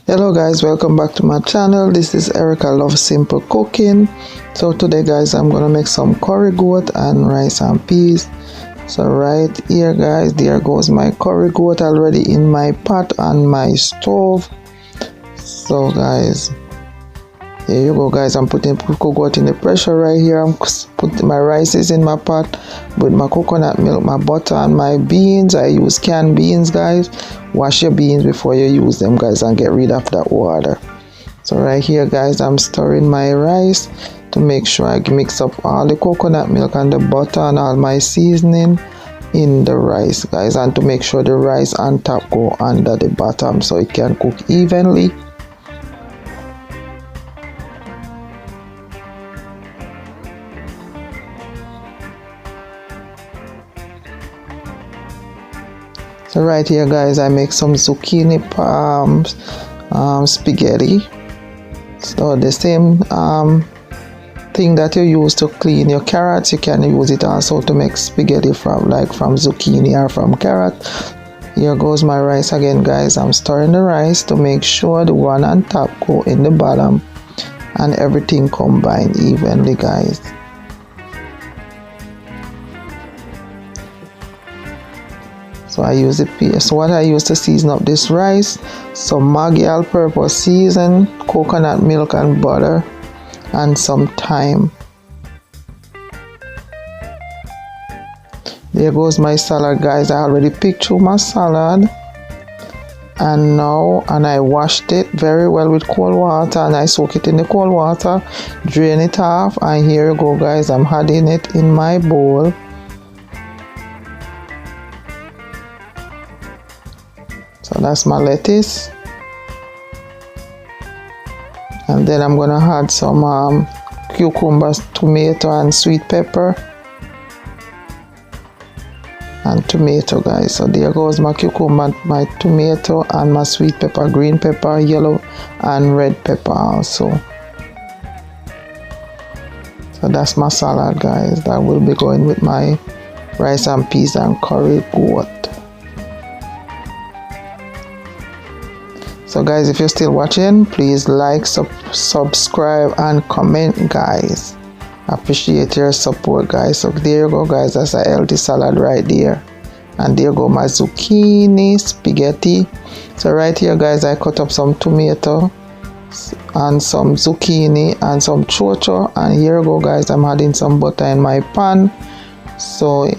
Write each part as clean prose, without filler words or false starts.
Hello guys, welcome back to my channel. This is Erica Love Simple Cooking. So today guys, I'm gonna make some curry goat and rice and peas. So right here guys, there goes my curry goat already in my pot on my stove. So guys, there you go guys, I'm putting coconut in the pressure right here. I'm putting my rices in my pot with my coconut milk, my butter and my beans. I use canned beans guys. Wash your beans before you use them guys and get rid of that water. So right here guys, I'm stirring my rice to make sure I mix up all the coconut milk and the butter and all my seasoning in the rice guys, and to make sure the rice on top go under the bottom so it can cook evenly. So right here guys, I make some zucchini spaghetti. So the same thing that you use to clean your carrots, you can use it also to make spaghetti from zucchini or from carrot. Here goes my rice again guys. I'm stirring the rice to make sure the one on top go in the bottom and everything combine evenly guys. So I use it. So what I use to season up this rice, some Maggi all-purpose season, coconut milk and butter, and some thyme. There goes my salad guys. I already picked through my salad, and I washed it very well with cold water, and I soak it in the cold water, drain it off, and here you go guys, I'm adding it in my bowl. So that's my lettuce, and then I'm gonna add some cucumbers, tomato and sweet pepper and tomato guys. So there goes my cucumber, my tomato and my sweet pepper, green pepper, yellow and red pepper also. So that's my salad guys. That will be going with my rice and peas and curry goat. So guys, if you're still watching, please like, subscribe and comment guys. Appreciate your support guys. So there you go guys, that's a healthy salad right there. And there go my zucchini spaghetti. So right here guys, I cut up some tomato and some zucchini and some chocho, and here you go guys, I'm adding some butter in my pan. So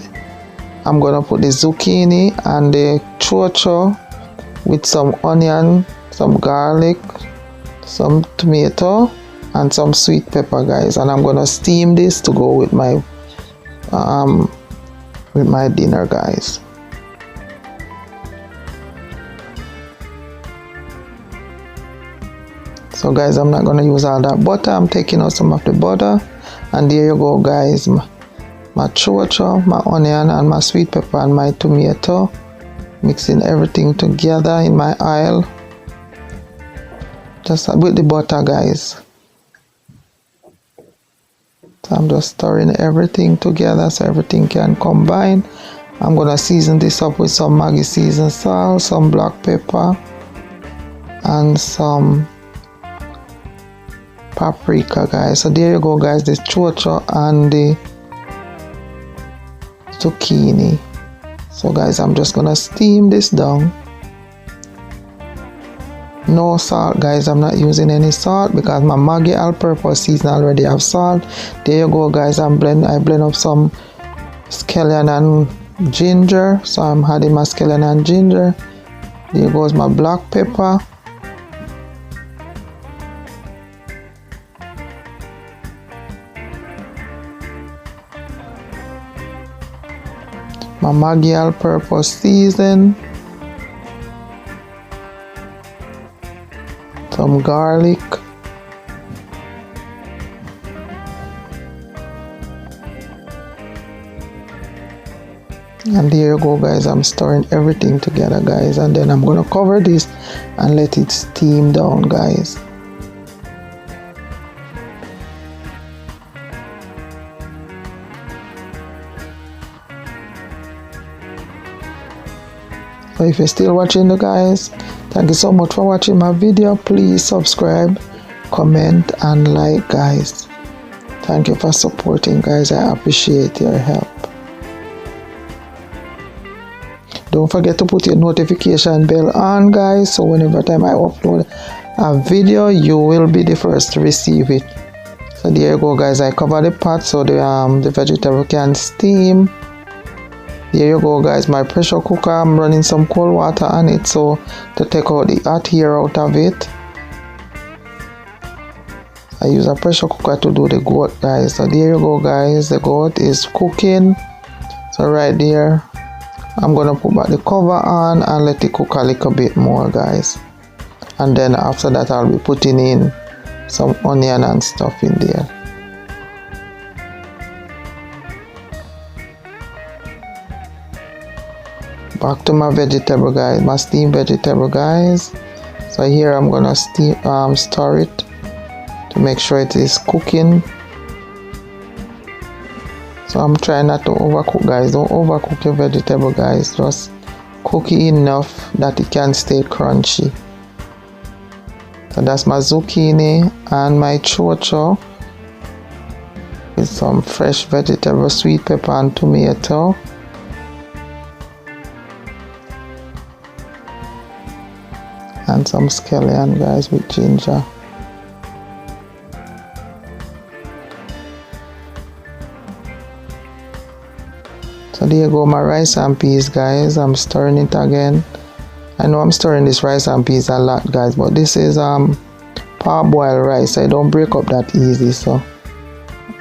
I'm gonna put the zucchini and the chocho with some onion, some garlic, some tomato and some sweet pepper guys, and I'm gonna steam this to go with my dinner guys. So guys, I'm not gonna use all that butter. I'm taking out some of the butter, and there you go guys, my chocho, my onion and my sweet pepper and my tomato, mixing everything together in my oil, just with the butter guys. So I'm just stirring everything together so everything can combine. I'm gonna season this up with some Maggi seasoned salt, some black pepper and some paprika guys. So there you go guys, the chocho and the zucchini. So guys, I'm just gonna steam this down. No salt guys, I'm not using any salt because my Maggi all-purpose season already have salt. There you go guys, I blend up some scallion and ginger. So I'm adding my scallion and ginger. There goes my black pepper, my Maggi all-purpose season, some garlic, and there you go guys, I'm stirring everything together guys, and then I'm gonna cover this and let it steam down guys. So if you're still watching the guys, Thank you so much for watching my video. Please subscribe, comment and like, guys. Thank you for supporting, guys. I appreciate your help. Don't forget to put your notification bell on, guys, so whenever time I upload a video, you will be the first to receive it. So there you go, guys. I cover the pot so the vegetable can steam. There you go, guys. My pressure cooker, I'm running some cold water on it so to take out the hot air out of it. I use a pressure cooker to do the goat, guys. So there you go, guys. The goat is cooking. So right there, I'm gonna put back the cover on and let it cook a little bit more, guys. And then after that, I'll be putting in some onion and stuff in there. Back to my vegetable, guys, my steamed vegetable, guys. So here I'm gonna stir it to make sure it is cooking. So I'm trying not to overcook, guys. Don't overcook your vegetable, guys. Just cook it enough that it can stay crunchy. So that's my zucchini and my chocho with some fresh vegetable, sweet pepper and tomato. And some scallion, guys, with ginger. So there you go, my rice and peas, guys. I'm stirring it again. I know I'm stirring this rice and peas a lot, guys, but this is parboiled rice. I don't break up that easy, so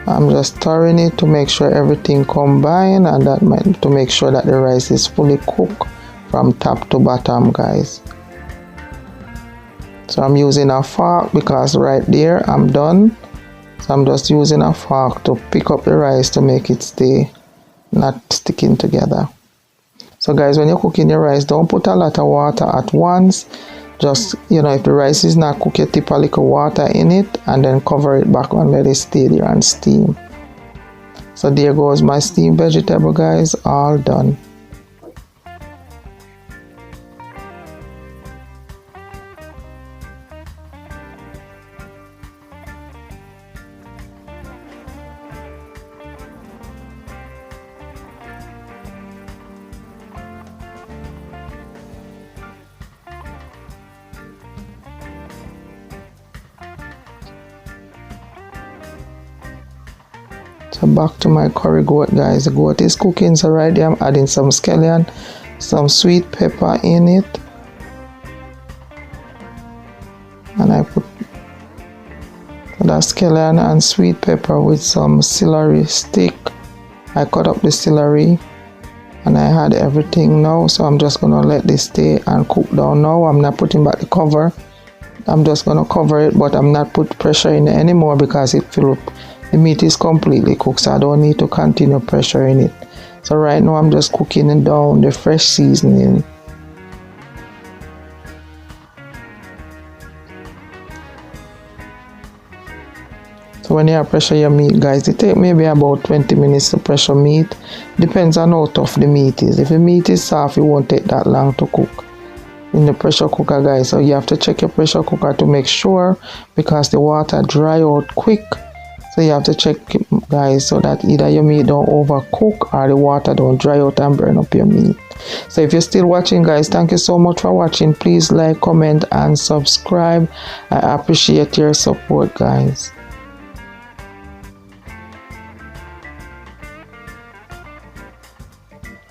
I'm just stirring it to make sure everything combine, and to make sure that the rice is fully cooked from top to bottom, guys. So I'm using a fork because right there I'm done. So I'm just using a fork to pick up the rice to make it stay not sticking together. So guys, when you're cooking your rice, don't put a lot of water at once. Just, you know, if the rice is not cooked, you tip a little water in it and then cover it back and let it stay there and steam. So there goes my steamed vegetable, guys, all done. So back to my curry goat, guys. The goat is cooking, so right there I'm adding some scallion, some sweet pepper in it, and I put that scallion and sweet pepper with some celery stick. I cut up the celery and I had everything now, so I'm just gonna let this stay and cook down now. I'm not putting back the cover. I'm just gonna cover it, but I'm not put pressure in it anymore because it filled up. The meat is completely cooked, so I don't need to continue pressure in it. So right now I'm just cooking it down the fresh seasoning. So when you pressure your meat, guys, it takes maybe about 20 minutes to pressure meat. Depends on how tough the meat is. If the meat is soft, it won't take that long to cook in the pressure cooker, guys. So you have to check your pressure cooker to make sure, because the water dry out quick. So you have to check, guys, so that either your meat don't overcook or the water don't dry out and burn up your meat. So if you're still watching, guys, thank you so much for watching. Please like, comment and subscribe. I appreciate your support, guys.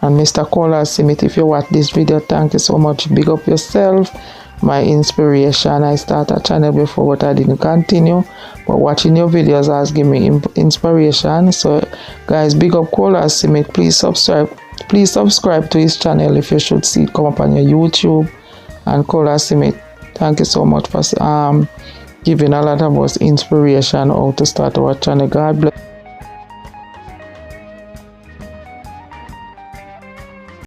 And Mr. Kola Simit, if you watch this video, thank you so much. Big up yourself. My inspiration. I started a channel before, but I didn't continue. But watching your videos has given me inspiration. So guys, big up Kola Simit. Please subscribe. Please subscribe to his channel if you should see it come up on your YouTube. And Kola Simit, thank you so much for giving a lot of us inspiration how to start our channel. God bless.